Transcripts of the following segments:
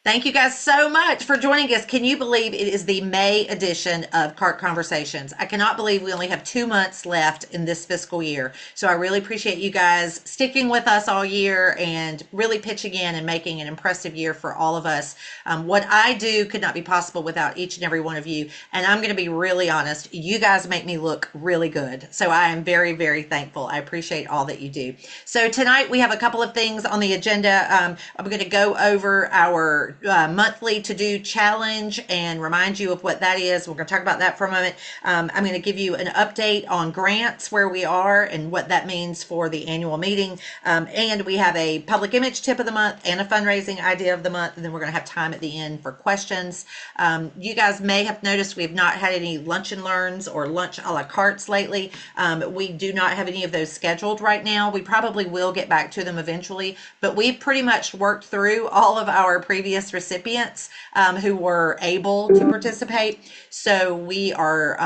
Thank you guys so much for joining us. Can you believe it is the May edition of CART Conversations? I cannot believe we only have 2 months left in this fiscal year. So I really appreciate you guys sticking with us all year and really pitching in and making an impressive year for all of us. What I do could not be possible without each and every one of you. And I'm going to be really honest, you guys make me look really good. So I am very, very thankful. I appreciate all that you do. So tonight we have a couple of things on the agenda. I'm going to go over our monthly to-do challenge and remind you of what that is. We're going to talk about that for a moment. I'm going to give you an update on grants, where we are and what that means for the annual meeting. And we have a public image tip of the month and a fundraising idea of the month. And then we're going to have time at the end for questions. You guys may have noticed we have not had any lunch and learns or lunch a la cartes lately. We do not have any of those scheduled right now. We probably will get back to them eventually, but we've pretty much worked through all of our previous recipients who were able to participate. So we are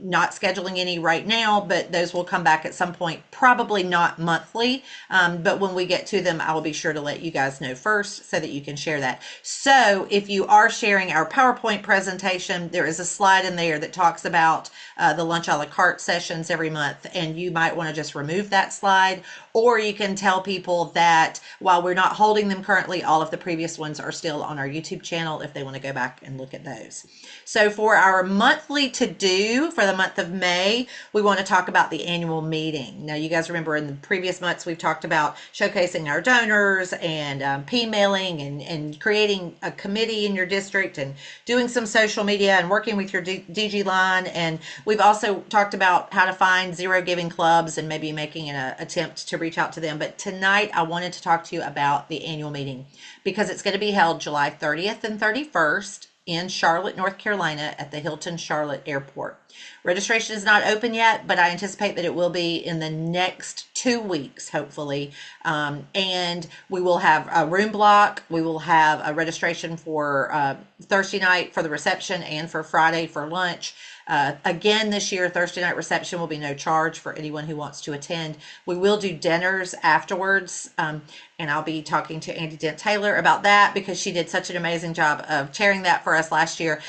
not scheduling any right now, but those will come back at some point, probably not monthly. But when we get to them, I will be sure to let you guys know first so that you can share that. So if you are sharing our PowerPoint presentation, there is a slide in there that talks about the lunch a la carte sessions every month, and you might want to just remove that slide, or you can tell people that while we're not holding them currently, all of the previous ones are still on our YouTube channel if they want to go back and look at those. So for our monthly to-do for the month of May, we want to talk about the annual meeting. Now, you guys remember in the previous months, we've talked about showcasing our donors and P-mailing and creating a committee in your district and doing some social media and working with your DG line. And we've also talked about how to find zero giving clubs and maybe making an attempt to reach out to them. But tonight I wanted to talk to you about the annual meeting because it's going to be held July 30th and 31st in Charlotte, North Carolina at the Hilton Charlotte Airport. Registration is not open yet, but I anticipate that it will be in the next 2 weeks, hopefully. And we will have a room block. We will have a registration for Thursday night for the reception and for Friday for lunch. Again, this year, Thursday night reception will be no charge for anyone who wants to attend. We will do dinners afterwards, and I'll be talking to Andy Dent Taylor about that because she did such an amazing job of chairing that for us last year.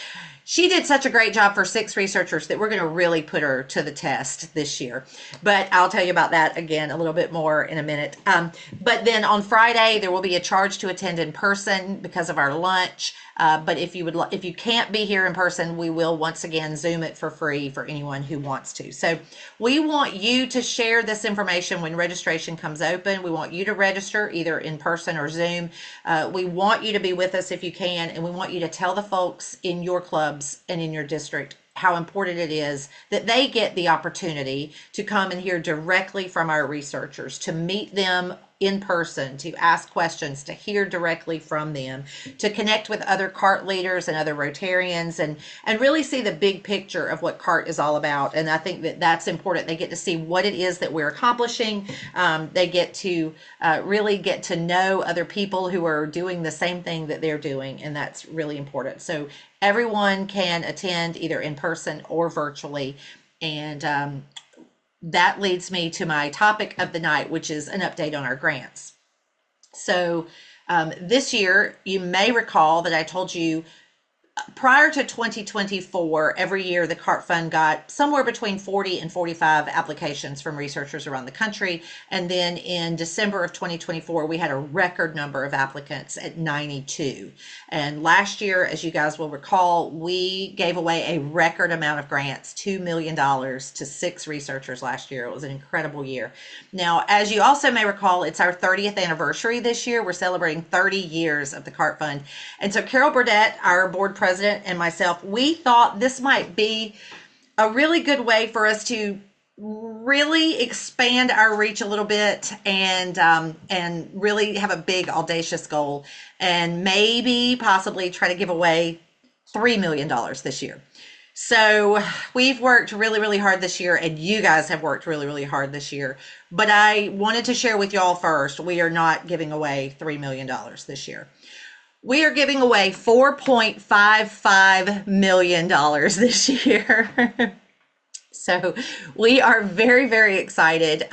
She did such a great job for 6 researchers that we're going to really put her to the test this year. But I'll tell you about that again a little bit more in a minute. But then on Friday, there will be a charge to attend in person because of our lunch. But if you can't be here in person, we will once again Zoom it for free for anyone who wants to. So we want you to share this information when registration comes open. We want you to register either in person or Zoom. We want you to be with us if you can, and we want you to tell the folks in your clubs and in your district how important it is that they get the opportunity to come and hear directly from our researchers, to meet them in person, to ask questions, to hear directly from them, to connect with other CART leaders and other Rotarians, and really see the big picture of what CART is all about. And I think that that's important. They get to see what it is that we're accomplishing. They get to really get to know other people who are doing the same thing that they're doing, and that's really important. So everyone can attend either in person or virtually. And that leads me to my topic of the night, which is an update on our grants. So this year, you may recall that I told you prior to 2024, every year the CART Fund got somewhere between 40 and 45 applications from researchers around the country. And then in December of 2024, we had a record number of applicants at 92. And last year, as you guys will recall, we gave away a record amount of grants, $2 million to 6 researchers last year. It was an incredible year. Now, as you also may recall, it's our 30th anniversary this year. We're celebrating 30 years of the CART Fund. And so Carol Burdett, our board president, and myself, we thought this might be a really good way for us to really expand our reach a little bit and really have a big audacious goal and maybe possibly try to give away $3 million this year. So we've worked really, really hard this year, and you guys have worked really, really hard this year. But I wanted to share with y'all first, we are not giving away $3 million this year. We are giving away $4.55 million this year. So we are very, very excited.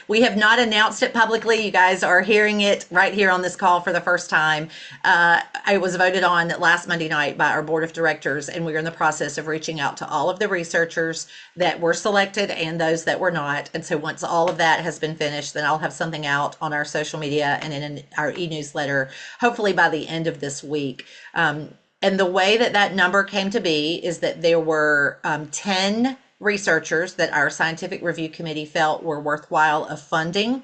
We have not announced it publicly. You guys are hearing it right here on this call for the first time. I was voted on last Monday night by our board of directors, and we're in the process of reaching out to all of the researchers that were selected and those that were not. And so once all of that has been finished, then I'll have something out on our social media and in our e-newsletter, hopefully by the end of this week. And the way that that number came to be is that there were 10 researchers that our scientific review committee felt were worthwhile of funding,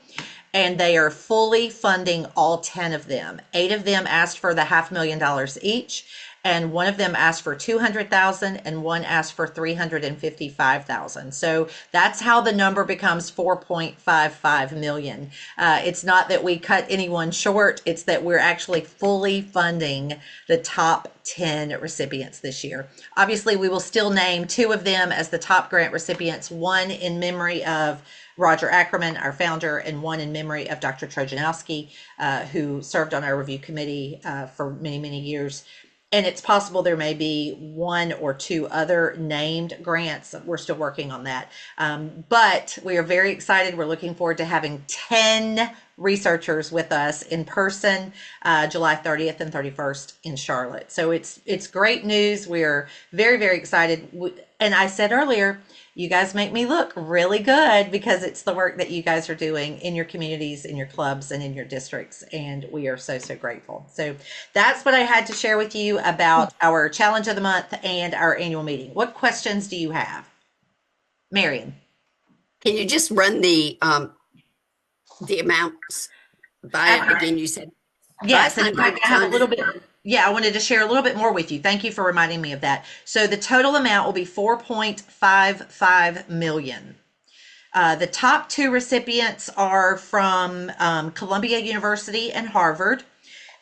and they are fully funding all 10 of them. 8 of them asked for the $500,000 each, and one of them asked for 200,000 and one asked for 355,000. So that's how the number becomes 4.55 million. It's not that we cut anyone short, it's that we're actually fully funding the top 10 recipients this year. Obviously, we will still name 2 of them as the top grant recipients, one in memory of Roger Ackerman, our founder, and one in memory of Dr. Trojanowski, who served on our review committee for many, many years. And it's possible there may be 1 or 2 other named grants. We're still working on that. But we are very excited. We're looking forward to having 10 researchers with us in person, July 30th and 31st in Charlotte. So it's great news. We're very, very excited. And I said earlier, you guys make me look really good because it's the work that you guys are doing in your communities, in your clubs, and in your districts. And we are so, so grateful. So that's what I had to share with you about our challenge of the month and our annual meeting. What questions do you have? Marion. Can you just run the amounts by again? You said yes, and in fact, I have a little bit. Yeah, I wanted to share a little bit more with you. Thank you for reminding me of that. So the total amount will be 4.55 million. The top 2 recipients are from Columbia University and Harvard.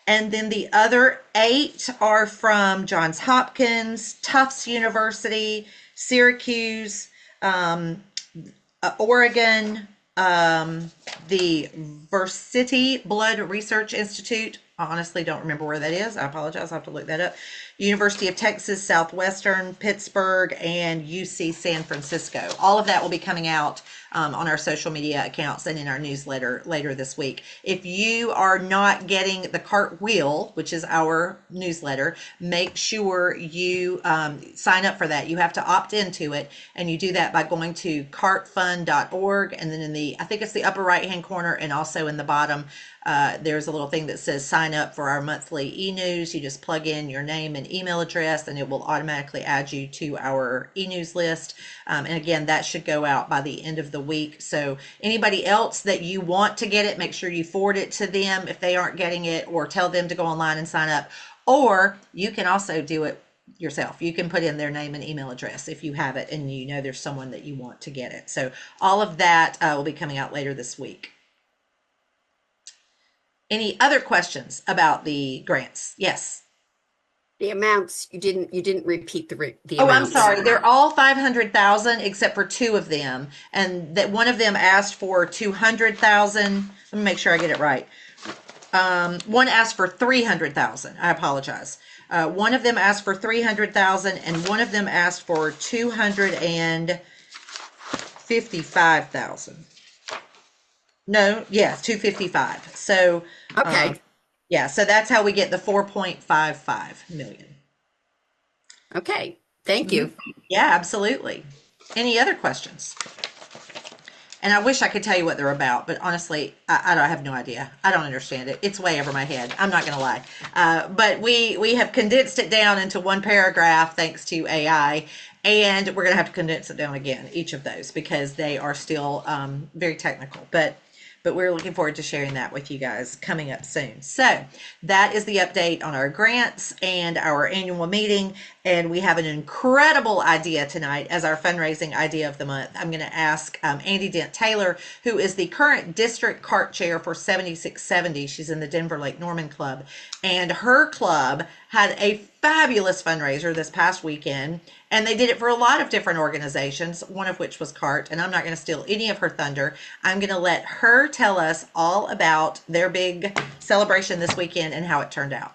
And then the other 8 are from Johns Hopkins, Tufts University, Syracuse, Oregon, the Versity Blood Research Institute. I honestly don't remember where that is. I apologize. I'll have to look that up. University of Texas, Southwestern, Pittsburgh, and UC San Francisco. All of that will be coming out on our social media accounts and in our newsletter later this week. If you are not getting the CART Wheel, which is our newsletter, make sure you sign up for that. You have to opt into it, and you do that by going to cartfund.org, and then I think it's the upper right-hand corner, and also in the bottom, there's a little thing that says sign up for our monthly e-news. You just plug in your name and email address, and it will automatically add you to our e-news list. And again, that should go out by the end of the week. So anybody else that you want to get it, make sure you forward it to them if they aren't getting it, or tell them to go online and sign up. Or you can also do it yourself. You can put in their name and email address if you have it and you know there's someone that you want to get it. So all of that will be coming out later this week. Any other questions about the grants? Yes. The amounts, you didn't repeat the Oh, amounts. I'm sorry. They're all 500,000 except for 2 of them, and that one of them asked for 200,000. Let me make sure I get it right. One asked for 300,000. I apologize. One of them asked for 300,000, and one of them asked for 255,000. No, yes, 255. So, okay. Yeah, so that's how we get the 4.55 million. Okay, thank you. Yeah, absolutely. Any other questions? And I wish I could tell you what they're about, but honestly, I have no idea. I don't understand it. It's way over my head. I'm not going to lie. But we have condensed it down into one paragraph thanks to AI, and we're going to have to condense it down again, each of those, because they are still very technical. But we're looking forward to sharing that with you guys coming up soon. So that is the update on our grants and our annual meeting. And we have an incredible idea tonight as our fundraising idea of the month. I'm going to ask Andy Dent Taylor, who is the current district CART chair for 7670. She's in the Denver Lake Norman Club. And her club had a fabulous fundraiser this past weekend. And they did it for a lot of different organizations, one of which was CART. And I'm not going to steal any of her thunder. I'm going to let her tell us all about their big celebration this weekend and how it turned out.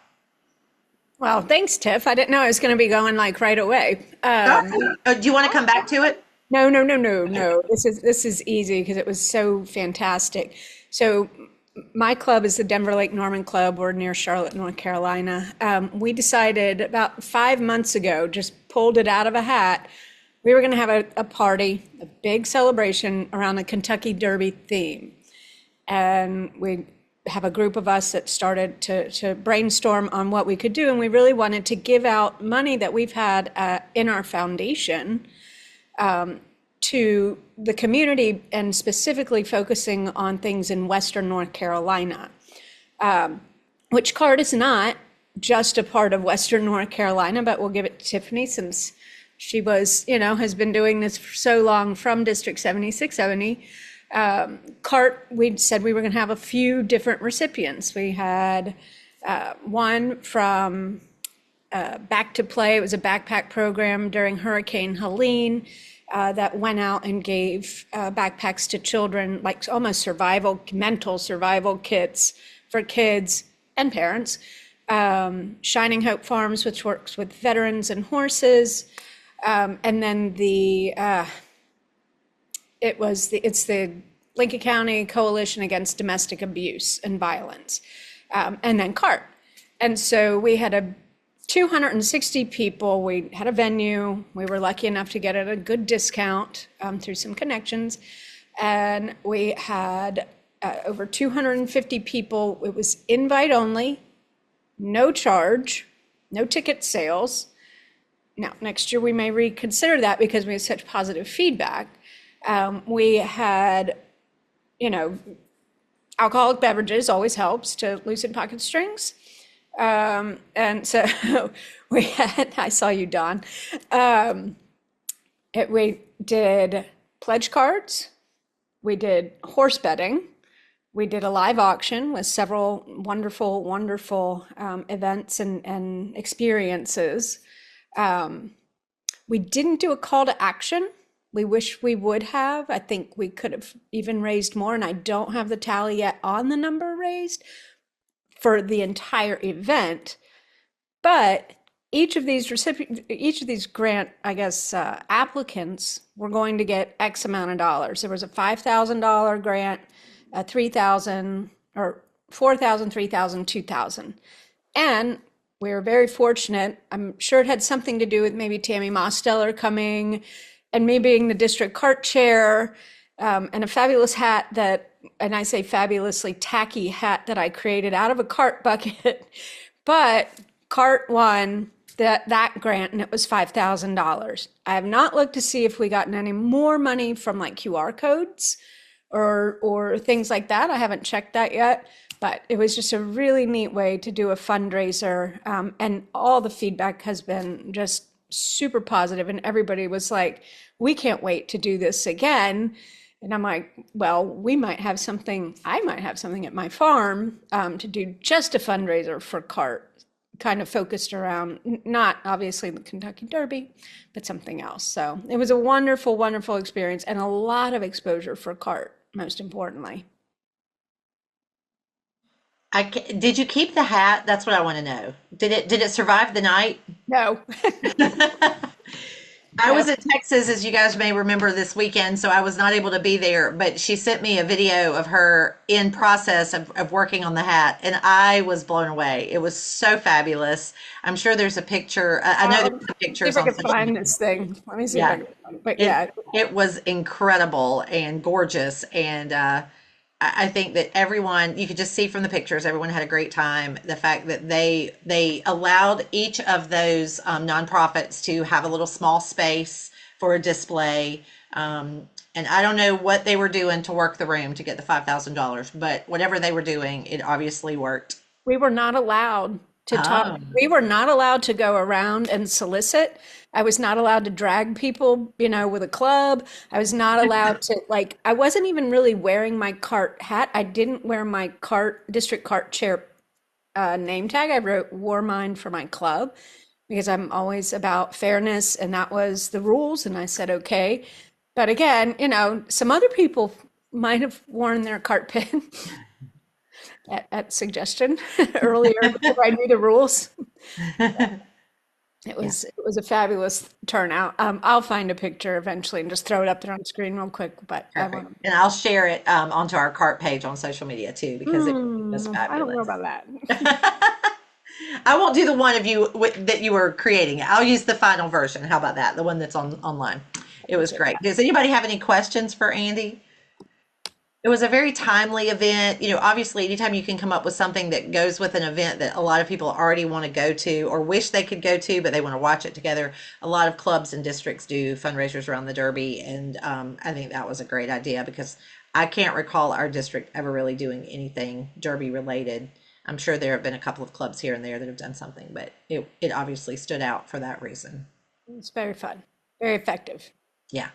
Well, thanks, Tiff. I didn't know I was going to be going like right away. Do you want to come back to it? No, no, no, no, no. This is easy because it was so fantastic. So my club is the Denver Lake Norman Club. We're near Charlotte, North Carolina. We decided about 5 months ago, just pulled it out of a hat. We were going to have a party, a big celebration around the Kentucky Derby theme. And we have a group of us that started to brainstorm on what we could do. And we really wanted to give out money that we've had in our foundation to the community, and specifically focusing on things in Western North Carolina, which CART is not just a part of Western North Carolina, but we'll give it to Tiffany since she was, has been doing this for so long from District 7670. CART, we said we were going to have a few different recipients. We had one from Back to Play. It was a backpack program during Hurricane Helene that went out and gave backpacks to children, like almost mental survival kits for kids and parents. Shining Hope Farms, which works with veterans and horses. And then it's the Lincoln County Coalition Against Domestic Abuse and Violence, and then CART. And so we had 260 people. We had a venue. We were lucky enough to get it at a good discount through some connections. And we had over 250 people. It was invite only, no charge, no ticket sales. Now, next year we may reconsider that because we had such positive feedback. We had, alcoholic beverages always helps to loosen pocket strings. And so we had, I saw you, Don. We did pledge cards. We did horse betting. We did a live auction with several wonderful, wonderful events and experiences. We didn't do a call to action. We wish we would have. I think we could have even raised more, and I don't have the tally yet on the number raised for the entire event. But each of these grant, applicants were going to get X amount of dollars. There was a $5,000 grant, a $3,000 or $4,000, $3,000, $2,000. And we were very fortunate. I'm sure it had something to do with maybe Tammy Mosteller coming and me being the district CART chair, and a fabulous hat and I say fabulously tacky hat that I created out of a CART bucket. But CART won that grant, and it was $5,000. I have not looked to see if we gotten any more money from like QR codes or things like that. I haven't checked that yet. But it was just a really neat way to do a fundraiser. And all the feedback has been just super positive. And everybody was like, we can't wait to do this again. And I'm like, well, I might have something at my farm to do just a fundraiser for CART, kind of focused around, not obviously the Kentucky Derby, but something else. So it was a wonderful, wonderful experience and a lot of exposure for CART, most importantly. Did you keep the hat? That's what I want to know. Did it survive the night? No. I was in Texas, as you guys may remember, this weekend, so I was not able to be there. But she sent me a video of her in process of working on the hat, and I was blown away. It was so fabulous. I'm sure there's a picture. I know there's See pictures if I on can social find media. this thing. Let me see if I Yeah, can find it. But yeah, it was incredible and gorgeous, and I think that everyone, you could just see from the pictures, everyone had a great time. The fact that they allowed each of those nonprofits to have a little small space for a display. And I don't know what they were doing to work the room to get the $5,000, but whatever they were doing, it obviously worked. we were not allowed to talk. Oh, We were not allowed to go around and solicit. I was not allowed to drag people, with a club. I was not allowed to, I wasn't even really wearing my CART hat. I didn't wear my district CART chair name tag. Wore mine for my club because I'm always about fairness, and that was the rules. And I said, okay. But again, some other people might have worn their CART pin at suggestion earlier before I knew the rules. It was a fabulous turnout. I'll find a picture eventually and just throw it up there on screen real quick. But I Perfect. want And I'll share it onto our cart page on social media too, because it was I don't know fabulous. about that. I won't do the one of you that you were creating. I'll use the final version. How about that? The one that's online. It was great. Does anybody have any questions for Andy? It was a very timely event. Obviously, anytime you can come up with something that goes with an event that a lot of people already want to go to or wish they could go to, but they want to watch it together. A lot of clubs and districts do fundraisers around the Derby, and I think that was a great idea because I can't recall our district ever really doing anything Derby related. I'm sure there have been a couple of clubs here and there that have done something, but it obviously stood out for that reason. It's very fun, very effective. Yeah.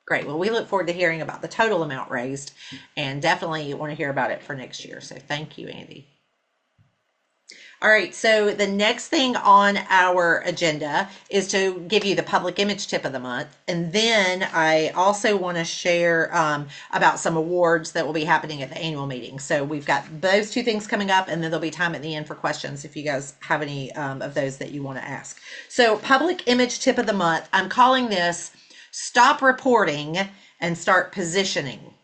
Great. Well, we look forward to hearing about the total amount raised and definitely want to hear about it for next year. So thank you, Andy. All right. So the next thing on our agenda is to give you the public image tip of the month. And then I also want to share about some awards that will be happening at the annual meeting. So we've got those two things coming up, and then there'll be time at the end for questions if you guys have any of those that you want to ask. So public image tip of the month, I'm calling this Stop Reporting and Start Positioning.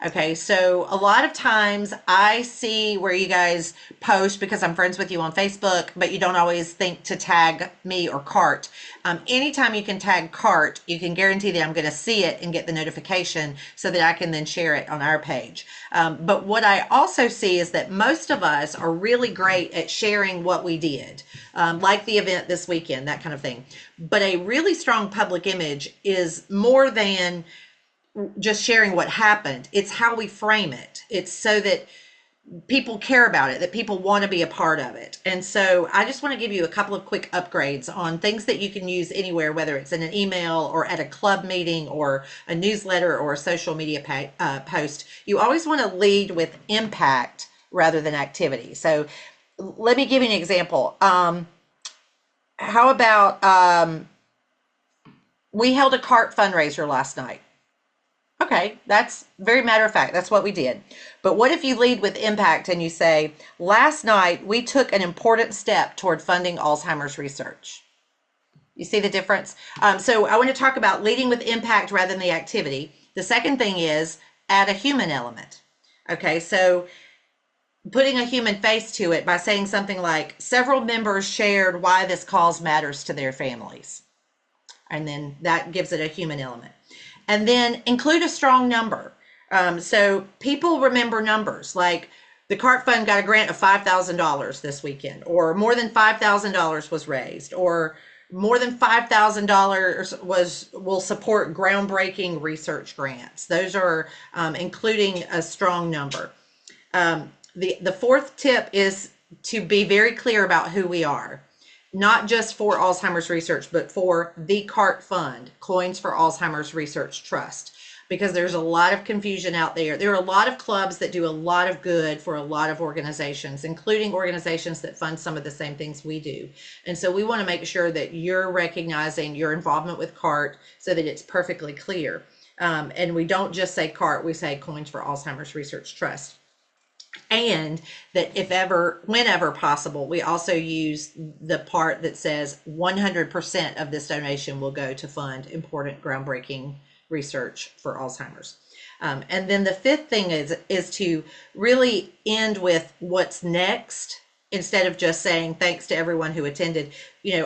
Okay, so a lot of times I see where you guys post because I'm friends with you on Facebook, but you don't always think to tag me or CART. Anytime you can tag CART, you can guarantee that I'm going to see it and get the notification so that I can then share it on our page. But what I also see is that most of us are really great at sharing what we did, like the event this weekend, that kind of thing. But a really strong public image is more than just sharing what happened. It's how we frame it. It's so that people care about it, that people want to be a part of it. And so I just want to give you a couple of quick upgrades on things that you can use anywhere, whether it's in an email or at a club meeting or a newsletter or a social media post. You always want to lead with impact rather than activity. So let me give you an example. How about we held a CART fundraiser last night. Okay, that's very matter of fact. That's what we did. But what if you lead with impact and you say, last night we took an important step toward funding Alzheimer's research? You see the difference? So I want to talk about leading with impact rather than the activity. The second thing is add a human element. Okay, so putting a human face to it by saying something like, several members shared why this cause matters to their families. And then that gives it a human element. And then include a strong number. So people remember numbers like the CART Fund got a grant of $5,000 this weekend, or more than $5,000 was raised, or more than $5,000 will support groundbreaking research grants. Those are including a strong number. The fourth tip is to be very clear about who we are. Not just for Alzheimer's research, but for the CART Fund, Coins for Alzheimer's Research Trust, because there's a lot of confusion out there. There are a lot of clubs that do a lot of good for a lot of organizations, including organizations that fund some of the same things we do. And so we want to make sure that you're recognizing your involvement with CART so that it's perfectly clear. And we don't just say CART, we say Coins for Alzheimer's Research Trust. And that if ever, whenever possible, we also use the part that says 100% of this donation will go to fund important groundbreaking research for Alzheimer's. And then the fifth thing is to really end with what's next instead of just saying thanks to everyone who attended.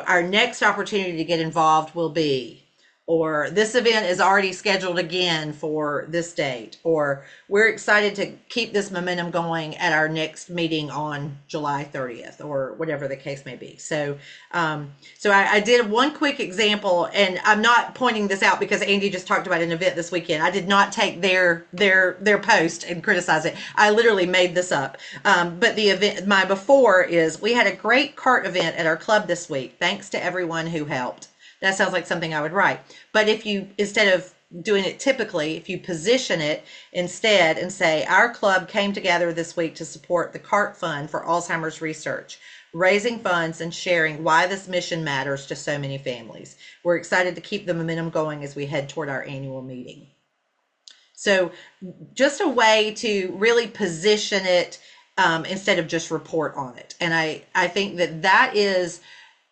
Our next opportunity to get involved will be, or this event is already scheduled again for this date, or we're excited to keep this momentum going at our next meeting on July 30th, or whatever the case may be. So I did one quick example, and I'm not pointing this out because Andy just talked about an event this weekend. I did not take their post and criticize it. I literally made this up. But the event, my before is, we had a great CART event at our club this week. Thanks to everyone who helped. That sounds like something I would write. But if you, instead of doing it typically, if you position it instead and say, our club came together this week to support the CART Fund for Alzheimer's research, raising funds and sharing why this mission matters to so many families. We're excited to keep the momentum going as we head toward our annual meeting. So just a way to really position it instead of just report on it. And I think that is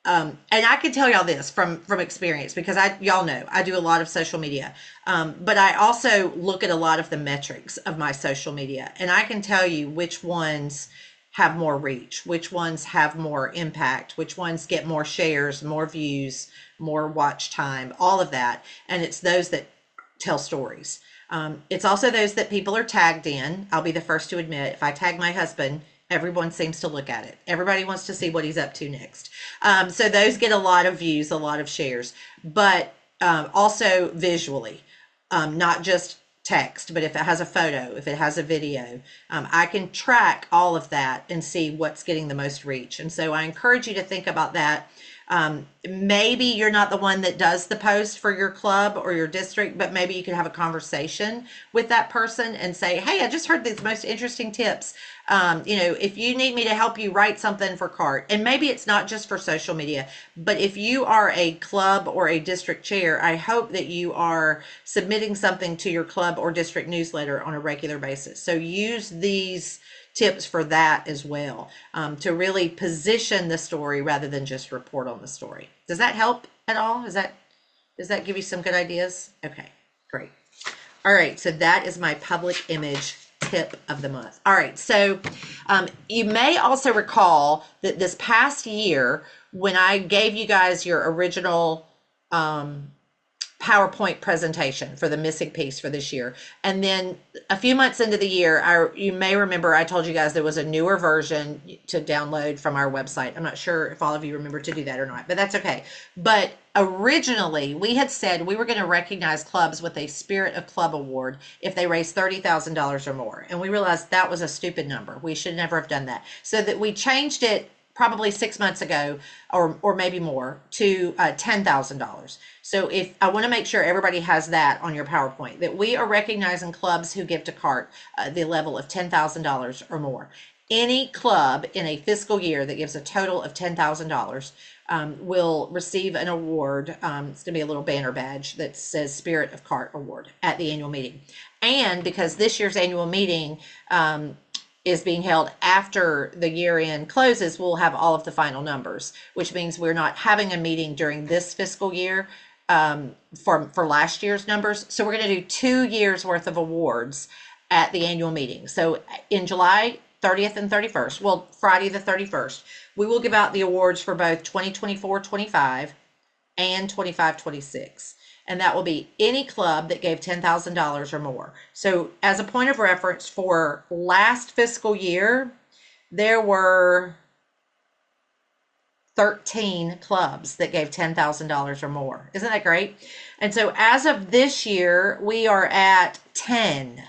and I can tell y'all this from experience because y'all know I do a lot of social media, but I also look at a lot of the metrics of my social media, and I can tell you which ones have more reach, which ones have more impact, which ones get more shares, more views, more watch time, all of that, and it's those that tell stories. It's also those that people are tagged in. I'll be the first to admit, if I tag my husband, everyone seems to look at it. Everybody wants to see what he's up to next. So those get a lot of views, a lot of shares, but also visually, not just text, but if it has a photo, if it has a video, I can track all of that and see what's getting the most reach. And so I encourage you to think about that. Maybe you're not the one that does the post for your club or your district, but maybe you could have a conversation with that person and say, hey, I just heard these most interesting tips. If you need me to help you write something for CART, and maybe it's not just for social media, but if you are a club or a district chair, I hope that you are submitting something to your club or district newsletter on a regular basis. So use these tips for that as well, to really position the story rather than just report on the story. Does that help at all? Does that give you some good ideas? Okay, great. All right, so that is my public image tip of the month. All right, so you may also recall that this past year, when I gave you guys your original PowerPoint presentation for the missing piece for this year, and then a few months into the year, you may remember I told you guys there was a newer version to download from our website. I'm not sure if all of you remember to do that or not, but that's okay. But originally, we had said we were going to recognize clubs with a Spirit of Club Award if they raised $30,000 or more, and we realized that was a stupid number. We should never have done that, so that we changed it probably 6 months ago, or maybe more, to $10,000. So if I want to make sure everybody has that on your PowerPoint, that we are recognizing clubs who give to CART the level of $10,000 or more. Any club in a fiscal year that gives a total of $10,000 will receive an award. It's going to be a little banner badge that says Spirit of CART Award at the annual meeting. And because this year's annual meeting is being held after the year end closes, we'll have all of the final numbers, which means we're not having a meeting during this fiscal year for last year's numbers. So we're going to do 2 years worth of awards at the annual meeting. So in July 30th and 31st, well, Friday the 31st, we will give out the awards for both 2024-25 and 25-26. And that will be any club that gave $10,000 or more. So as a point of reference, for last fiscal year, there were 13 clubs that gave $10,000 or more. Isn't that great? And so as of this year, we are at 10.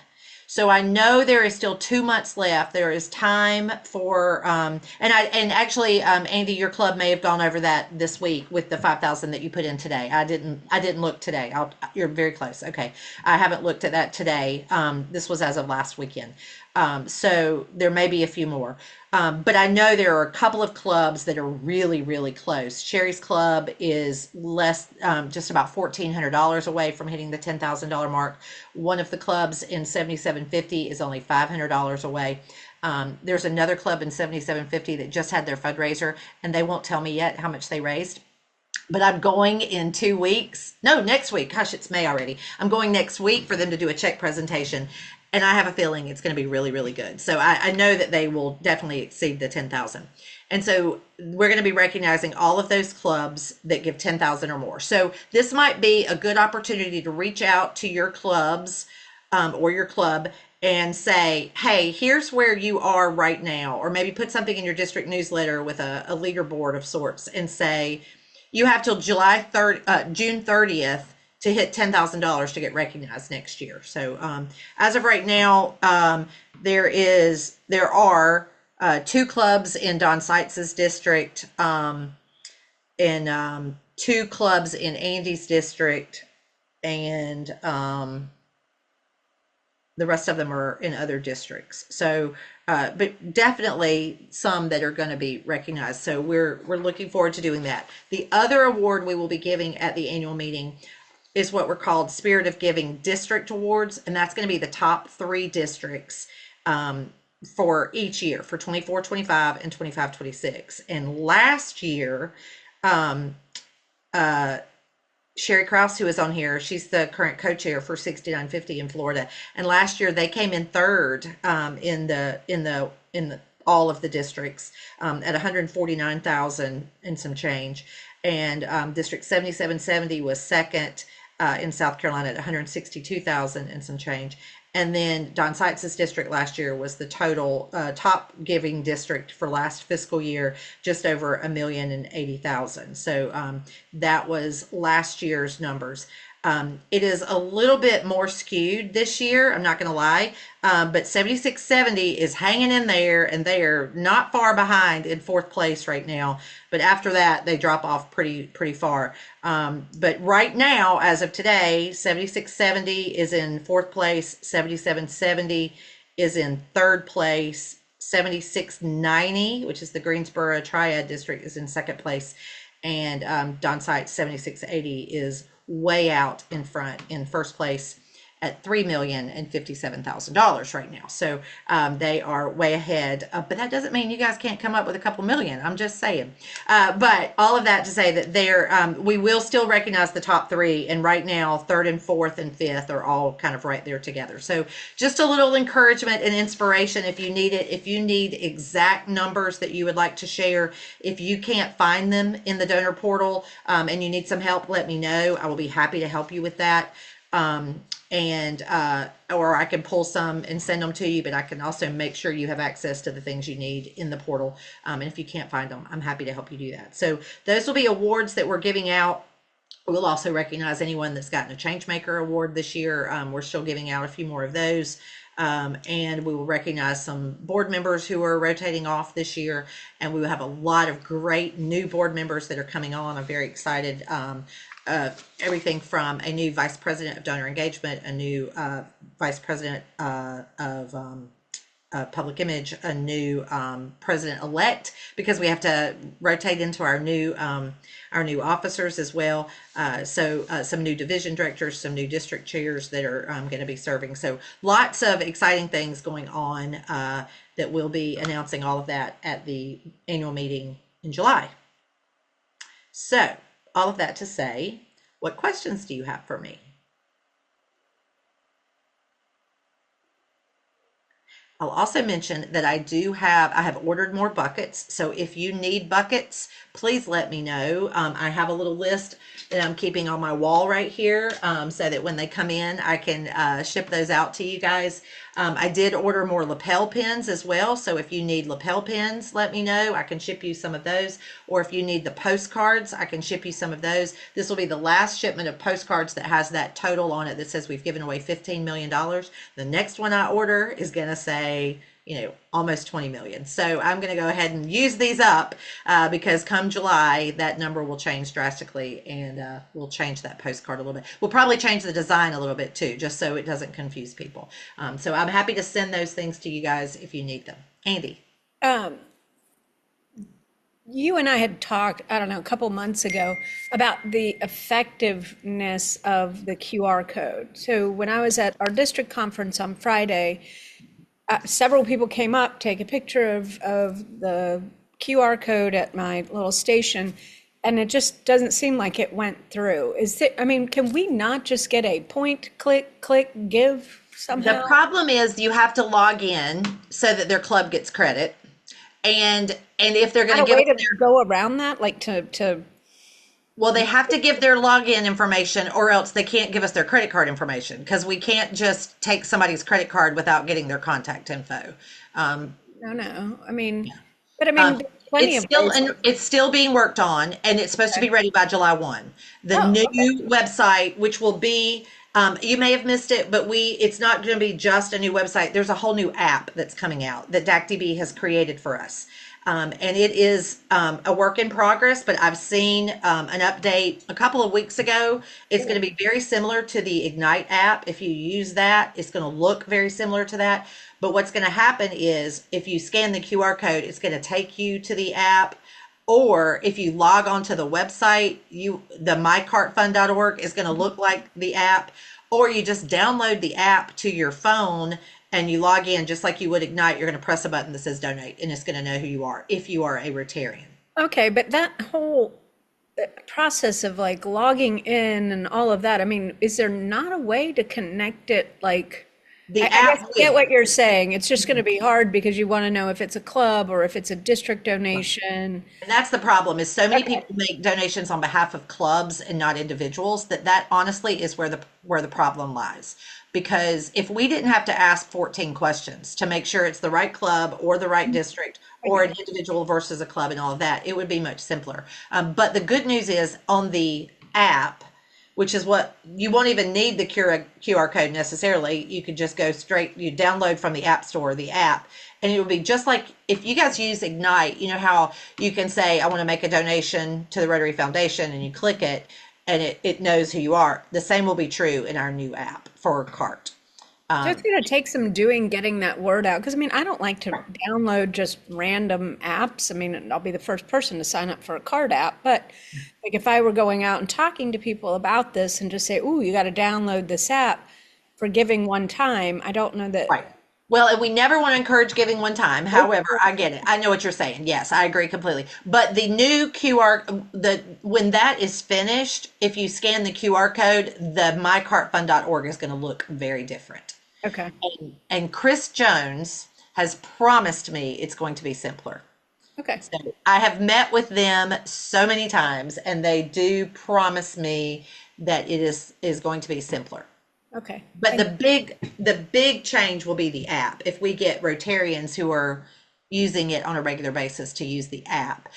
So I know there is still 2 months left. There is time for, and actually, Andy, your club may have gone over that this week with the 5,000 that you put in today. I didn't look today. You're very close. Okay, I haven't looked at that today. This was as of last weekend. So there may be a few more. But I know there are a couple of clubs that are really, really close. Sherry's club is less, just about $1,400 away from hitting the $10,000 mark. One of the clubs in 7750 is only $500 away. There's another club in 7750 that just had their fundraiser, and they won't tell me yet how much they raised. But I'm going in 2 weeks. No, next week. Gosh, it's May already. I'm going next week for them to do a check presentation. And I have a feeling it's going to be really, really good. So I know that they will definitely exceed the 10,000. And so we're going to be recognizing all of those clubs that give 10,000 or more. So this might be a good opportunity to reach out to your clubs or your club and say, hey, here's where you are right now. Or maybe put something in your district newsletter with a leaderboard of sorts and say, you have till June 30th to hit $10,000 to get recognized next year. So as of right now, there are 2 clubs in Don Seitz's district, and 2 clubs in Andy's district, and the rest of them are in other districts. So, but definitely some that are going to be recognized. So we're looking forward to doing that. The other award we will be giving at the annual meeting is what we're called Spirit of Giving District Awards, and that's going to be the top 3 districts for each year for 24-25 and 25-26. And last year, Sherry Krause, who is on here, she's the current co-chair for 6950 in Florida, and last year they came in third in the all of the districts at 149,000 and some change, and District 7770 was second in South Carolina at 162,000 and some change. And then Don Seitz's district last year was the total top giving district for last fiscal year, just over 1,080,000. So that was last year's numbers. It is a little bit more skewed this year, I'm not going to lie, but 7670 is hanging in there, and they are not far behind in fourth place right now. But after that, they drop off pretty far. But right now, as of today, 7670 is in fourth place, 7770 is in third place, 7690, which is the Greensboro Triad District, is in second place, and Don Seitz 7680 is way out in front in first place at $3,057,000 right now. So they are way ahead, but that doesn't mean you guys can't come up with a couple million. I'm just saying. But all of that to say that we will still recognize the top three, and right now third and fourth and fifth are all kind of right there together. So just a little encouragement and inspiration if you need it. If you need exact numbers that you would like to share, if you can't find them in the donor portal and you need some help, let me know. I will be happy to help you with that. Or I can pull some and send them to you, but I can also make sure you have access to the things you need in the portal. And if you can't find them, I'm happy to help you do that. So those will be awards that we're giving out. We'll also recognize anyone that's gotten a Changemaker award this year. We're still giving out a few more of those. And we will recognize some board members who are rotating off this year, and we will have a lot of great new board members that are coming on. I'm very excited. Everything from a new vice president of donor engagement, a new vice president of public image, a new president-elect, because we have to rotate into our new officers as well. So some new division directors, some new district chairs that are going to be serving. So lots of exciting things going on that we'll be announcing all of that at the annual meeting in July. So all of that to say, what questions do you have for me? I'll also mention that I have ordered more buckets. So if you need buckets, please let me know. I have a little list that I'm keeping on my wall right here so that when they come in, I can ship those out to you guys. I did order more lapel pins as well. So if you need lapel pins, let me know. I can ship you some of those. Or if you need the postcards, I can ship you some of those. This will be the last shipment of postcards that has that total on it that says we've given away $15 million. The next one I order is going to say, almost 20 million. So I'm going to go ahead and use these up because come July, that number will change drastically, and we'll change that postcard a little bit. We'll probably change the design a little bit too, just so it doesn't confuse people. So I'm happy to send those things to you guys if you need them. Andy. You and I had talked, I don't know, a couple months ago about the effectiveness of the QR code. So when I was at our district conference on Friday, several people came up, take a picture of the QR code at my little station, and it just doesn't seem like it went through. Can we not just get a point, click, give somehow? The problem is you have to log in so that their club gets credit. And if they're going to give us go around that, well, they have to give their login information, or else they can't give us their credit card information, because we can't just take somebody's credit card without getting their contact info. No. Plenty It's still being worked on, and it's supposed to be ready by July 1. The new website, which will be, you may have missed it, but it's not going to be just a new website. There's a whole new app that's coming out that DACDB has created for us. And it is a work in progress, but I've seen an update a couple of weeks ago. It's going to be very similar to the Ignite app. If you use that, it's going to look very similar to that. But what's going to happen is if you scan the QR code, it's going to take you to the app. Or if you log onto the website, the mycartfund.org is going to look like the app. Or you just download the app to your phone and you log in just like you would Ignite. You're going to press a button that says donate, and it's going to know who you are if you are a Rotarian. Okay, but that whole process of like logging in and all of that, I mean, is there not a way to connect it? Like, The I guess app I get will. what you're saying. It's just going to be hard because you want to know if it's a club or if it's a district donation. And that's the problem is so many Okay. people make donations on behalf of clubs and not individuals that honestly is where the problem lies. Because if we didn't have to ask 14 questions to make sure it's the right club or the right district I or get an it. individual versus a club and all of that, it would be much simpler. But the good news is on the app, which is what you won't even need the QR code necessarily. You could just go straight, you download from the App Store the app, and it would be just like if you guys use Ignite, you know how you can say, I want to make a donation to the Rotary Foundation, and you click it and it knows who you are. The same will be true in our new app for CART. So it's going to take some doing getting that word out. Because I mean, I don't like to download just random apps. I mean, I'll be the first person to sign up for a card app. But like if I were going out and talking to people about this and just say, "Ooh, you got to download this app for giving one time," I don't know that. Right. Well, and we never want to encourage giving one time. Nope. However, I get it. I know what you're saying. Yes, I agree completely. But the new QR, when that is finished, if you scan the QR code, the mycartfund.org is going to look very different. Okay. And Chris Jones has promised me it's going to be simpler. Okay. So I have met with them so many times, and they do promise me that it is going to be simpler. Okay. But Thank the big change will be the app. If we get Rotarians who are using it on a regular basis to use the app,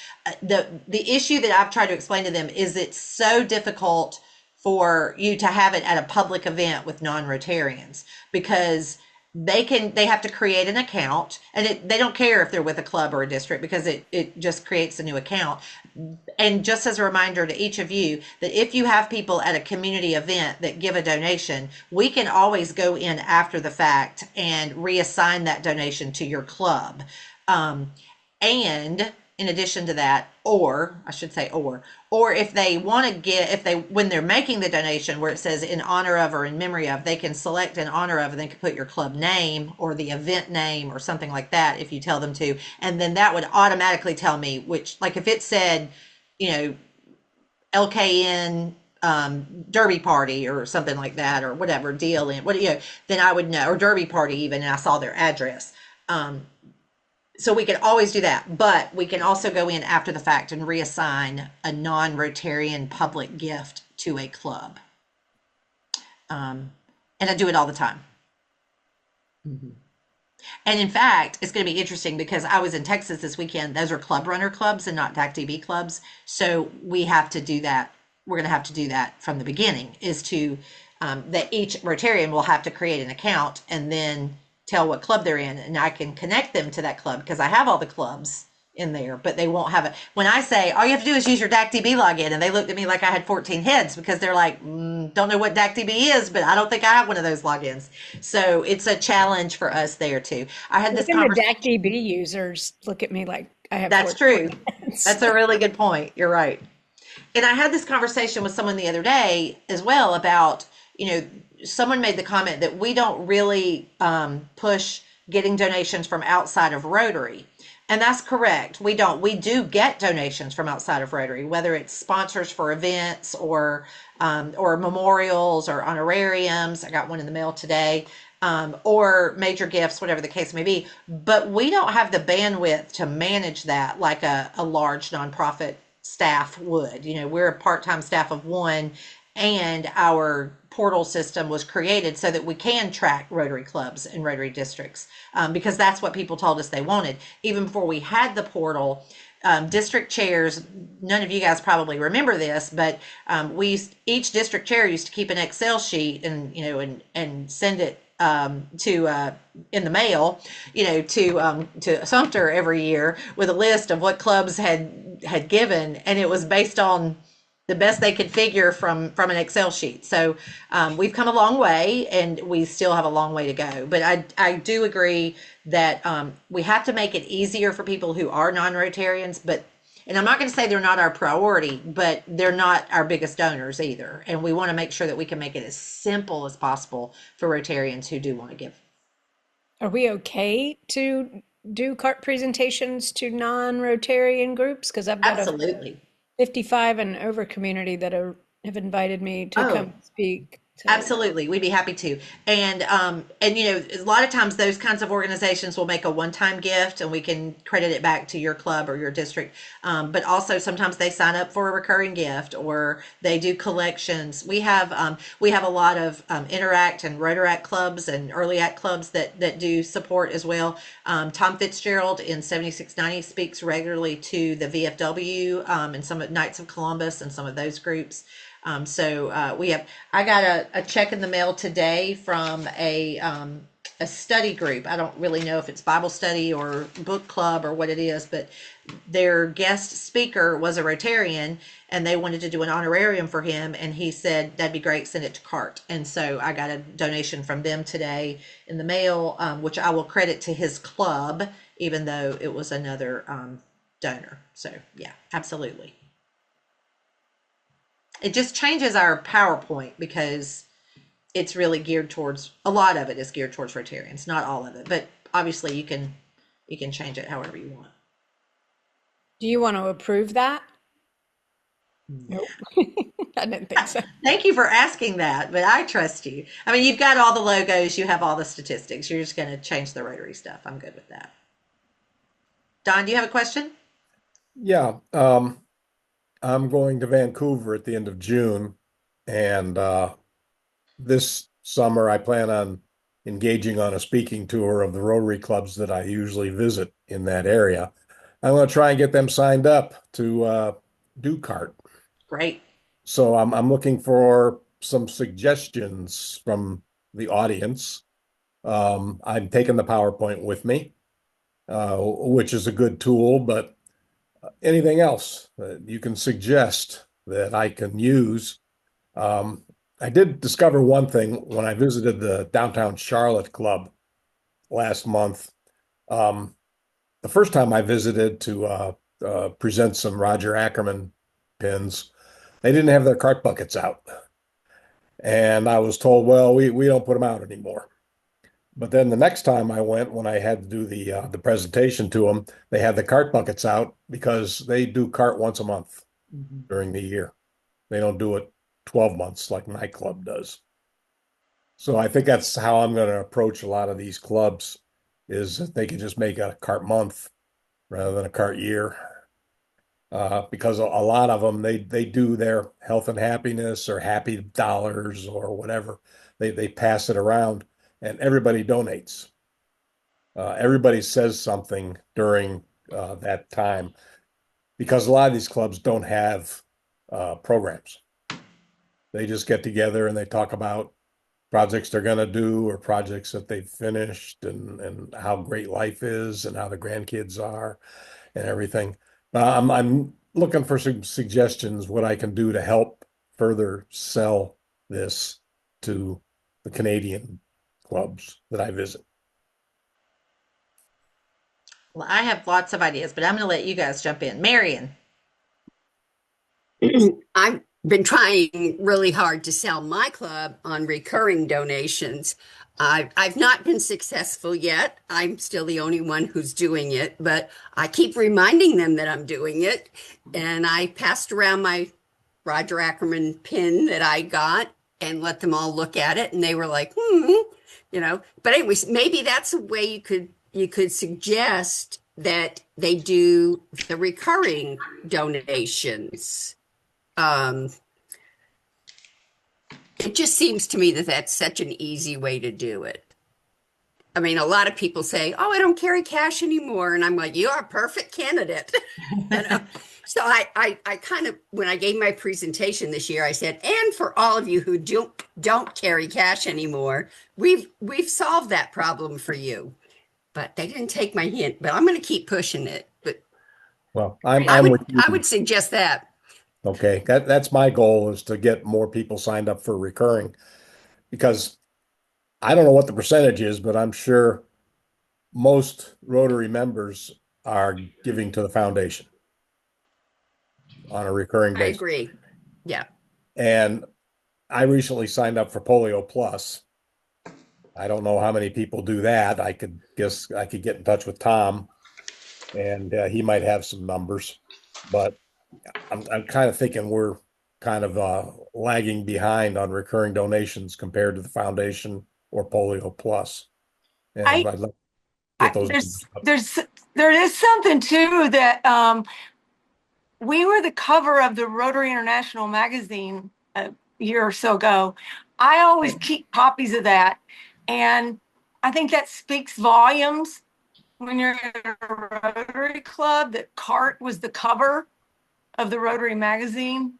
the issue that I've tried to explain to them is it's so difficult for you to have it at a public event with non-Rotarians because they have to create an account, and they don't care if they're with a club or a district because it just creates a new account. And just as a reminder to each of you that if you have people at a community event that give a donation, we can always go in after the fact and reassign that donation to your club. And in addition to that, or I should say, or if they want to get, if they, when they're making the donation where it says in honor of or in memory of, they can select in honor of and they can put your club name or the event name or something like that if you tell them to. And then that would automatically tell me which, like if it said, you know, LKN Derby Party or something like that, or whatever, DLN, what, you know, then I would know, or Derby Party even, and I saw their address. So we can always do that, but we can also go in after the fact and reassign a non-Rotarian public gift to a club. And I do it all the time. And in fact, it's going to be interesting because I was in Texas this weekend. Those are club runner clubs and not DAC-DB clubs. So we have to do that. We're going to have to do that from the beginning is to, that each Rotarian will have to create an account and then tell what club they're in. And I can connect them to that club because I have all the clubs in there, but they won't have it. When I say, all you have to do is use your DAC-DB login, and they looked at me like I had 14 heads because they're like, don't know what DAC-DB is, but I don't think I have one of those logins. So it's a challenge for us there too. I had this Even the conversation. DAC-DB users look at me like I have That's 14 true. hands. That's a really good point. You're right. And I had this conversation with someone the other day as well about, you know, someone made the comment that we don't really push getting donations from outside of Rotary. And that's correct. We don't. We do get donations from outside of Rotary, whether it's sponsors for events or memorials or honorariums. I got one in the mail today, or major gifts, whatever the case may be. But we don't have the bandwidth to manage that like a large nonprofit staff would. You know, we're a part-time staff of one, and our portal system was created so that we can track Rotary clubs and Rotary districts, because that's what people told us they wanted. Even before we had the portal, district chairs, none of you guys probably remember this, but each district chair used to keep an Excel sheet and, you know, and send it to in the mail, you know, to Sumter every year with a list of what clubs had given, and it was based on the best they could figure from an Excel sheet. So we've come a long way, and we still have a long way to go. But I do agree that we have to make it easier for people who are non-Rotarians. And I'm not going to say they're not our priority, but they're not our biggest donors either. And we want to make sure that we can make it as simple as possible for Rotarians who do want to give. Are we okay to do cart presentations to non-Rotarian groups? Because I've got a Absolutely. 55 and over community that have invited me to Oh, come speak. So absolutely, we'd be happy to. And a lot of times those kinds of organizations will make a one-time gift, and we can credit it back to your club or your district. But also sometimes they sign up for a recurring gift, or they do collections. We have a lot of Interact and Rotaract clubs and Early Act clubs that do support as well. Tom Fitzgerald in 7690 speaks regularly to the VFW and some of Knights of Columbus and some of those groups. I got a check in the mail today from a study group. I don't really know if it's Bible study or book club or what it is, but their guest speaker was a Rotarian, and they wanted to do an honorarium for him. And he said, that'd be great, send it to CART. And so I got a donation from them today in the mail, which I will credit to his club, even though it was another donor. So yeah, absolutely. It just changes our PowerPoint because it's really geared towards, a lot of it is geared towards Rotarians, not all of it, but obviously you can change it however you want. do you want to approve that? Nope. I didn't think so. Thank you for asking that, but I trust you. I mean, you've got all the logos, you have all the statistics. You're just going to change the Rotary stuff. I'm good with that. Don, do you have a question? Yeah, I'm going to Vancouver at the end of June, and this summer I plan on engaging on a speaking tour of the Rotary clubs that I usually visit in that area. I'm going to try and get them signed up to do CART. Great. So I'm looking for some suggestions from the audience. I'm taking the PowerPoint with me, which is a good tool, but anything else that you can suggest that I can use? I did discover one thing when I visited the downtown Charlotte club last month. The first time I visited to present some Roger Ackerman pins, they didn't have their cart buckets out. And I was told, well, we don't put them out anymore. But then the next time I went, when I had to do the presentation to them, they had the cart buckets out because they do cart once a month during the year. They don't do it 12 months like nightclub does. So I think that's how I'm going to approach a lot of these clubs, is that they can just make a cart month rather than a cart year. Because a lot of them, they do their health and happiness or happy dollars or whatever. They pass it around and everybody donates. Everybody says something during that time, because a lot of these clubs don't have programs. They just get together and they talk about projects they're going to do or projects that they've finished, and how great life is and how the grandkids are and everything. I'm looking for some suggestions what I can do to help further sell this to the Canadian clubs that I visit. Well, I have lots of ideas, but I'm going to let you guys jump in. Marion. I've been trying really hard to sell my club on recurring donations. I've not been successful yet. I'm still the only one who's doing it, but I keep reminding them that I'm doing it. And I passed around my Roger Ackerman pin that I got and let them all look at it, and they were like, But anyways, maybe that's a way you could suggest that they do the recurring donations. It just seems to me that that's such an easy way to do it. I mean, a lot of people say, "Oh, I don't carry cash anymore," and I'm like, "You are a perfect candidate." You know? So I kind of, when I gave my presentation this year, I said, "And for all of you who don't carry cash anymore, we've solved that problem for you." But they didn't take my hint. But I'm going to keep pushing it. But Well, I I'm would with you. I would suggest that. Okay, that's my goal, is to get more people signed up for recurring, because I don't know what the percentage is, but I'm sure most Rotary members are giving to the foundation on a recurring I basis. agree. Yeah. And I recently signed up for Polio Plus. I don't know how many people do that. I could get in touch with Tom, and he might have some numbers. But I'm kind of thinking we're kind of lagging behind on recurring donations compared to the foundation or Polio Plus. And I, I'd like to get those. there is something too that we were the cover of the Rotary International magazine a year or so ago. I always keep copies of that, and I think that speaks volumes when you're in a Rotary Club that CART was the cover of the Rotary magazine.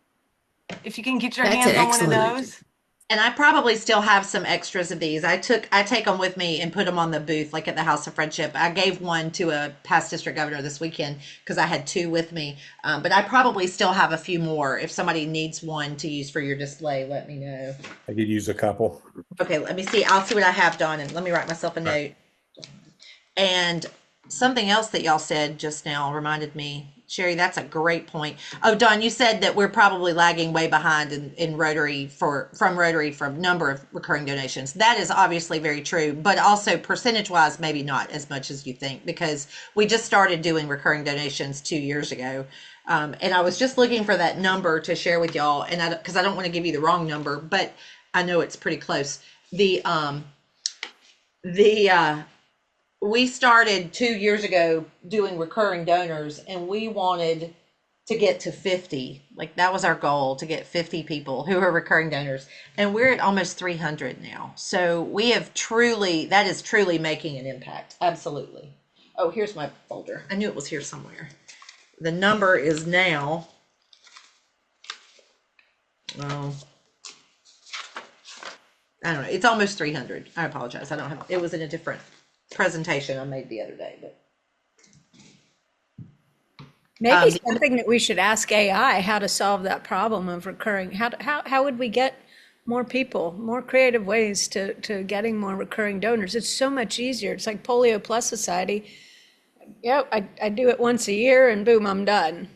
If you can get your That's hands on one of excellent. those. And I probably still have some extras of these. I take them with me and put them on the booth, like at the House of Friendship. I gave one to a past district governor this weekend because I had two with me. But I probably still have a few more. If somebody needs one to use for your display, let me know. I could use a couple. Okay, let me see. I'll see what I have, Don, and let me write myself a note. And something else that y'all said just now reminded me, Sherry, that's a great point. Oh, Don, you said that we're probably lagging way behind in Rotary from number of recurring donations. That is obviously very true, but also percentage wise, maybe not as much as you think, because we just started doing recurring donations 2 years ago. And I was just looking for that number to share with y'all, and because I don't want to give you the wrong number, but I know it's pretty close. We started 2 years ago doing recurring donors, and we wanted to get to 50. Like, that was our goal, to get 50 people who are recurring donors. And we're at almost 300 now. So that is truly making an impact. Absolutely. Oh, here's my folder. I knew it was here somewhere. The number is now, oh, I don't know. It's almost 300. I apologize. It was in a different presentation I made the other day, but Maybe something that we should ask AI, how to solve that problem of recurring. How would we get more people, more creative ways to getting more recurring donors? It's so much easier. It's like Polio Plus Society. Yep, I do it once a year and boom, I'm done.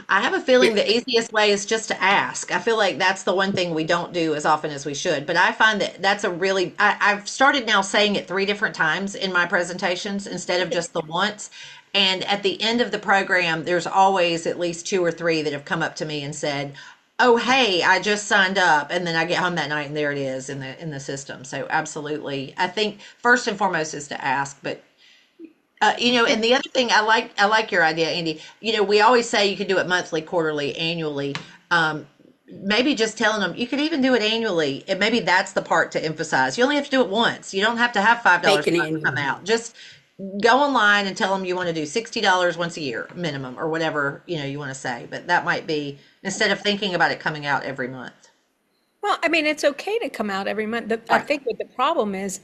I have a feeling the easiest way is just to ask. I feel like that's the one thing we don't do as often as we should. But I find that that's I've started now saying it 3 different times in my presentations instead of just the once. And at the end of the program, there's always at least 2 or 3 that have come up to me and said, "Oh, hey, I just signed up." And then I get home that night and there it is in the system. So absolutely. I think first and foremost is to ask, but and the other thing I like your idea, Andy. We always say you can do it monthly, quarterly, annually. Maybe just telling them you could even do it annually, and maybe that's the part to emphasize. You only have to do it once. You don't have to have $5 come out. Just go online and tell them you want to do $60 once a year minimum, or whatever you want to say. But that might be, instead of thinking about it coming out every month. Well, I mean, it's okay to come out every month. I think what the problem is,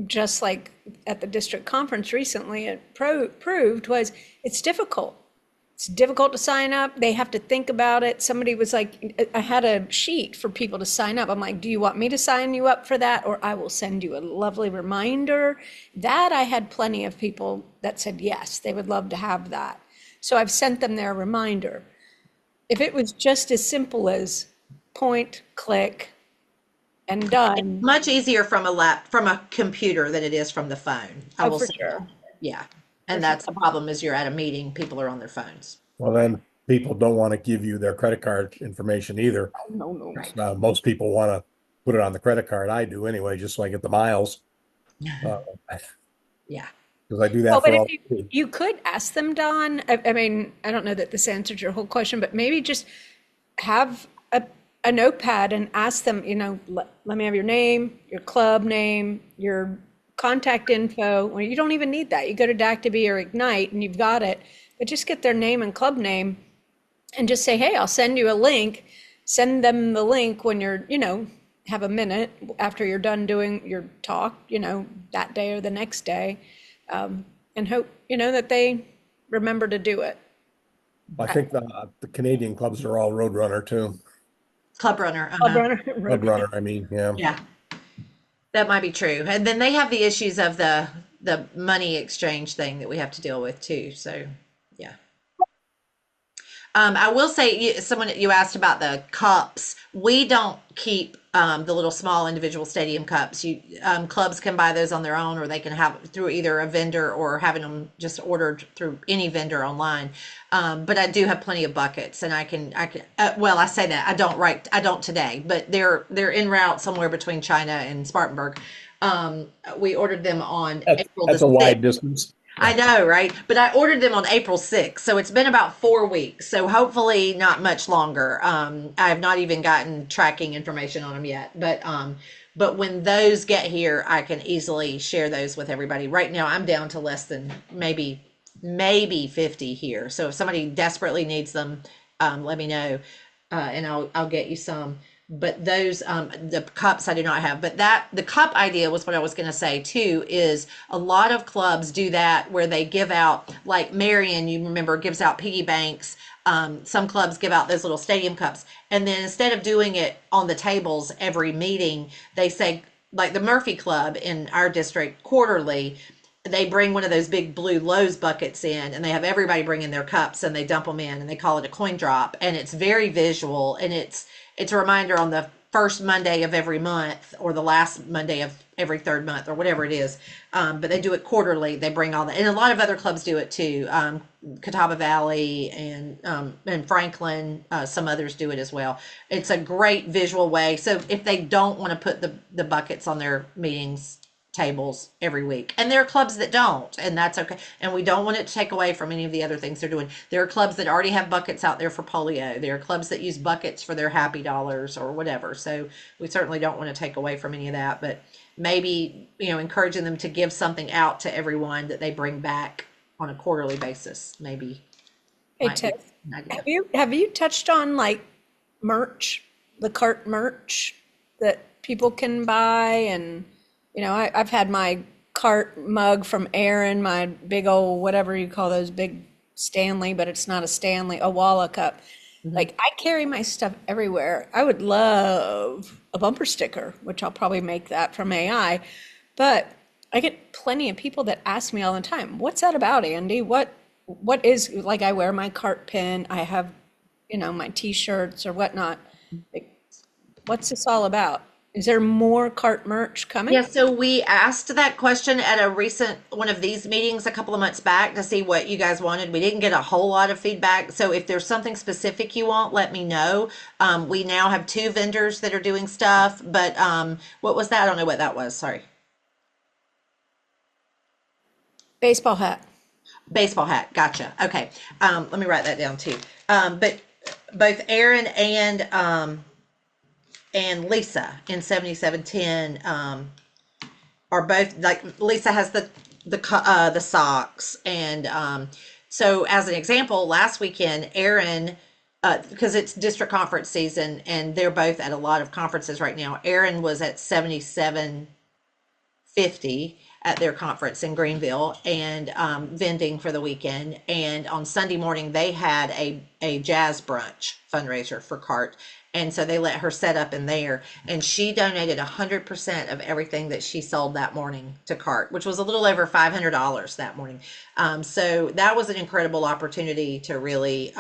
just like at the district conference recently, it proved was it's difficult. It's difficult to sign up. They have to think about it. Somebody was like, I had a sheet for people to sign up. I'm like, do you want me to sign you up for that? Or I will send you a lovely reminder. That I had plenty of people that said yes, they would love to have that. So I've sent them their reminder. If it was just as simple as point, click, and done. Much easier from a computer than it is from the phone. I will for say sure. that. Yeah. And that's the problem, is you're at a meeting, people are on their phones. Well, then people don't want to give you their credit card information either. No. Right. Most people want to put it on the credit card. I do anyway, just so I get the miles. Yeah. Because I do that Well, for but all. if you could ask them, Don, I mean, I don't know that this answered your whole question, but maybe just have a notepad and ask them, let me have your name, your club name, your contact info. Well, you don't even need that. You go to Dactivy or Ignite and you've got it, but just get their name and club name and just say, hey, I'll send you a link. Send them the link when you're, have a minute after you're done doing your talk, that day or the next day, and hope, that they remember to do it. I think the Canadian clubs are all Roadrunner too. Club Runner. Club Runner. Roadrunner, I mean, yeah. Yeah. That might be true. And then they have the issues of the money exchange thing that we have to deal with too. So, yeah. I will say, you asked about the cups. We don't keep the little small individual stadium cups. Clubs can buy those on their own, or they can have through either a vendor or having them just ordered through any vendor online. But I do have plenty of buckets, and I can. Well, I say that I don't today, but they're en route somewhere between China and Spartanburg. We ordered them on April That's the a wide 6th. distance. I know, right? But I ordered them on April 6th, so it's been about 4 weeks. So hopefully not much longer. I have not even gotten tracking information on them yet. But when those get here, I can easily share those with everybody. Right now, I'm down to less than maybe 50 here. So if somebody desperately needs them, let me know, and I'll get you some. But those the cups I do not have. But the cup idea was what I was going to say too. Is a lot of clubs do that where they give out, like Marion, you remember, gives out piggy banks. Some clubs give out those little stadium cups, and then instead of doing it on the tables every meeting, they say, like the Murphy Club in our district, quarterly they bring one of those big blue Lowe's buckets in, and they have everybody bring in their cups, and they dump them in, and they call it a coin drop, and it's very visual, and it's a reminder on the first Monday of every month, or the last Monday of every third month, or whatever it is. But they do it quarterly. They bring all that, and a lot of other clubs do it too. Catawba Valley and Franklin, some others do it as well. It's a great visual way. So if they don't want to put the buckets on their meetings tables every week, and there are clubs that don't, and that's okay, and we don't want it to take away from any of the other things they're doing. There are clubs that already have buckets out there for polio. There are clubs that use buckets for their happy dollars or whatever, so we certainly don't want to take away from any of that, but maybe encouraging them to give something out to everyone that they bring back on a quarterly basis maybe. Hey, Tiff, have you touched on like merch, the CART merch that people can buy? And I've had my CART mug from Aaron, my big old, whatever you call those, big Stanley, but it's not a Stanley, a Walla cup. Like, I carry my stuff everywhere. I would love a bumper sticker, which I'll probably make that from AI. But I get plenty of people that ask me all the time, what's that about, Andy? What is, like, I wear my CART pin, I have, my t-shirts or whatnot. Like, what's this all about? Is there more CART merch coming? Yeah, so we asked that question at a recent one of these meetings a couple of months back to see what you guys wanted. We didn't get a whole lot of feedback. So if there's something specific you want, let me know. We now have 2 vendors that are doing stuff, but what was that? I don't know what that was. Sorry. Baseball hat. Baseball hat. Gotcha. Okay. Let me write that down too. But both Aaron and Lisa in 7710 are both, like, Lisa has the socks, and so as an example, last weekend Aaron, because it's district conference season and they're both at a lot of conferences right now, Aaron was at 7750 at their conference in Greenville, and vending for the weekend. And on Sunday morning they had a jazz brunch fundraiser for CART, and so they let her set up in there, and she donated 100% of everything that she sold that morning to CART, which was a little over $500 that morning. So that was an incredible opportunity to really,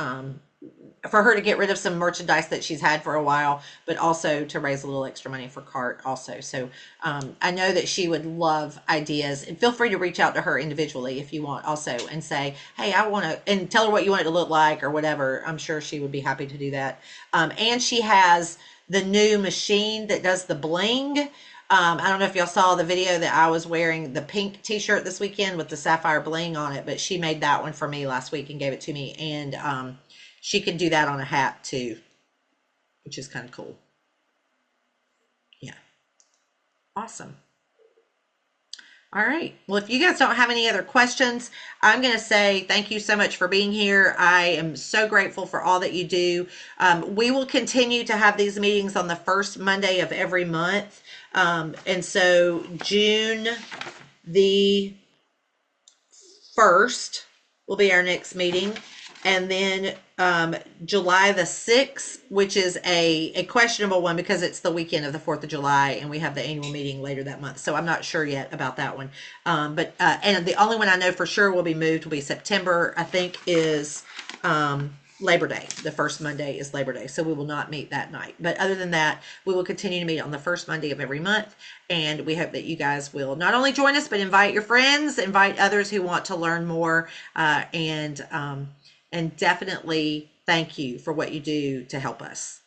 for her to get rid of some merchandise that she's had for a while, but also to raise a little extra money for CART also. So I know that she would love ideas, and feel free to reach out to her individually if you want also, and say, hey, I want to, and tell her what you want it to look like or whatever. I'm sure she would be happy to do that. And she has the new machine that does the bling. I don't know if y'all saw the video that I was wearing the pink t-shirt this weekend with the sapphire bling on it, but she made that one for me last week and gave it to me. And she can do that on a hat too, which is kind of cool. Yeah. Awesome. All right. Well, if you guys don't have any other questions, I'm going to say thank you so much for being here. I am so grateful for all that you do. We will continue to have these meetings on the first Monday of every month. And so June the 1st will be our next meeting. And then July the 6th, which is a questionable one because it's the weekend of the 4th of July, and we have the annual meeting later that month. So I'm not sure yet about that one. And the only one I know for sure will be moved will be September, I think, is Labor Day. The first Monday is Labor Day, so we will not meet that night. But other than that, we will continue to meet on the first Monday of every month. And we hope that you guys will not only join us, but invite your friends, invite others who want to learn more, and definitely thank you for what you do to help us.